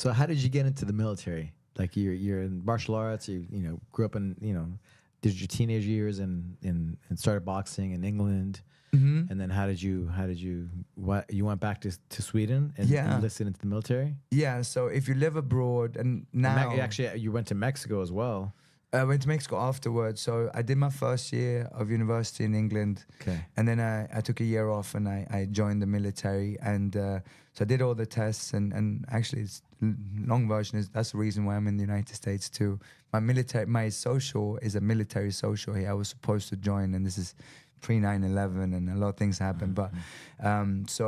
So how did you get into the military? Like you're in martial arts. You grew up in did your teenage years and started boxing in England. Mm-hmm. And then how did you what you went back to Sweden and Yeah. enlisted into the military? Yeah, so if you live abroad and now Actually, you went to Mexico as well. I went to Mexico afterwards. So I did my first year of university in England. Okay. And then I took a year off and I joined the military. And so I did all the tests. And actually, it's long version is that's the reason why I'm in the United States too. My social is a military social here. I was supposed to join, and this is pre 9/11, and a lot of things happened. But so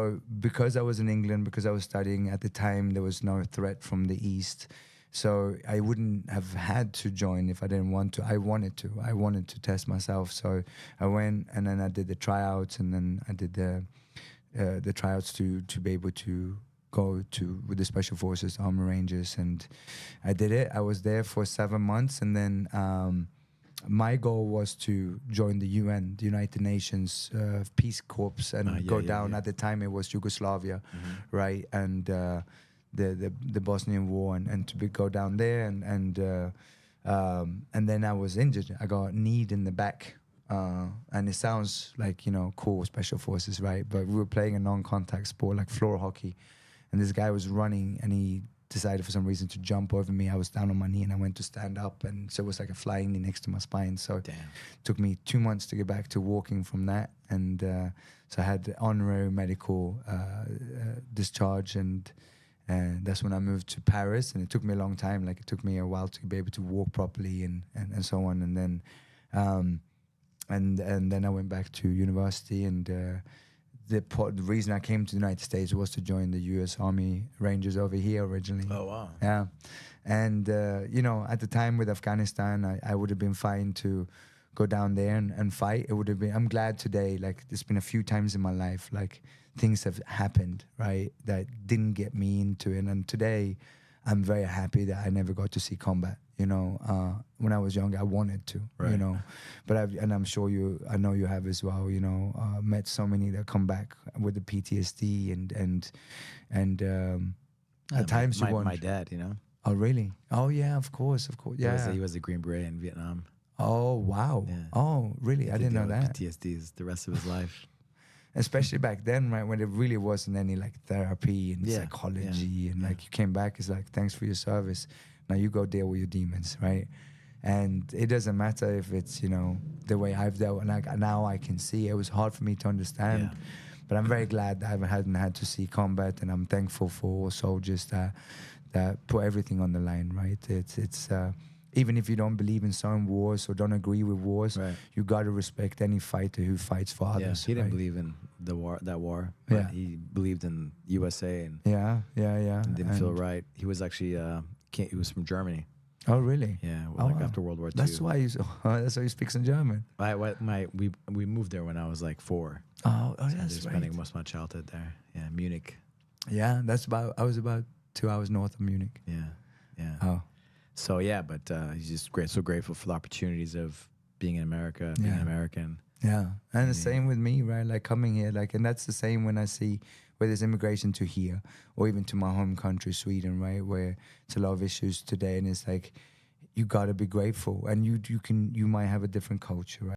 because I was in England, because I was studying at the time, there was no threat from the East. So I wouldn't have had to join if I didn't want to. I wanted to. I wanted to test myself. So I went, and then I did the tryouts, and then I did the tryouts to be able to go to with the Special Forces, Army Rangers, and I did it. I was there for 7 months, and then my goal was to join the UN, the United Nations Peace Corps, and go down. At the time, it was Yugoslavia, right? And the Bosnian War, and to go down there, and then I was injured. I got a knee in the back, and it sounds like cool, Special Forces, right? But we were playing a non-contact sport like floor hockey, and this guy was running, and he decided for some reason to jump over me. I was down on my knee, and I went to stand up, and so it was like a flying knee next to my spine. So it took me 2 months to get back to walking from that, and so I had the honorary medical discharge, and that's when I moved to Paris, and it took me a long time. Like, it took me a while to be able to walk properly and so on. And then and then I went back to university, and the reason I came to the United States was to join the U.S. Army Rangers over here originally. Oh, wow. Yeah. And, at the time with Afghanistan, I would have been fine to go down there and fight. It would have been, I'm glad today, like, there's been a few times in my life, like, things have happened, right, that didn't get me into it. And today, I'm very happy that I never got to see combat. When I was young, I wanted to, right. But I'm sure I know you have as well. Met so many that come back with the PTSD and at times you want. My dad, Oh, really? Oh, yeah, of course. Yeah, he was a Green Beret in Vietnam. Oh, wow. Yeah. Oh, really? I didn't know that. PTSD is the rest of his life. Especially back then, right, when there really wasn't any like therapy and psychology, and like you came back, it's like, thanks for your service. Now you go deal with your demons, right? And it doesn't matter if it's the way I've dealt, and like now I can see. It was hard for me to understand, but I'm very glad that I hadn't had to see combat, and I'm thankful for all soldiers that put everything on the line, right? It's even if you don't believe in some wars or don't agree with wars, right, you got to respect any fighter who fights for others. He didn't believe in that war. But he believed in USA, and and didn't feel right. He was actually he was from Germany. Oh, really? Yeah, after World War II. That's why he speaks some German. We moved there when I was like 4. Oh, so that's right. Spending most of my childhood there. Yeah, Munich. Yeah, I was about 2 hours north of Munich. Yeah. Oh. So but he's just so grateful for the opportunities of being in America, being an American. Yeah, and the same with me, right? Like coming here, like, and that's the same when I see where there's immigration to here, or even to my home country, Sweden, right, where it's a lot of issues today, and it's like you got to be grateful, and you might have a different culture, right?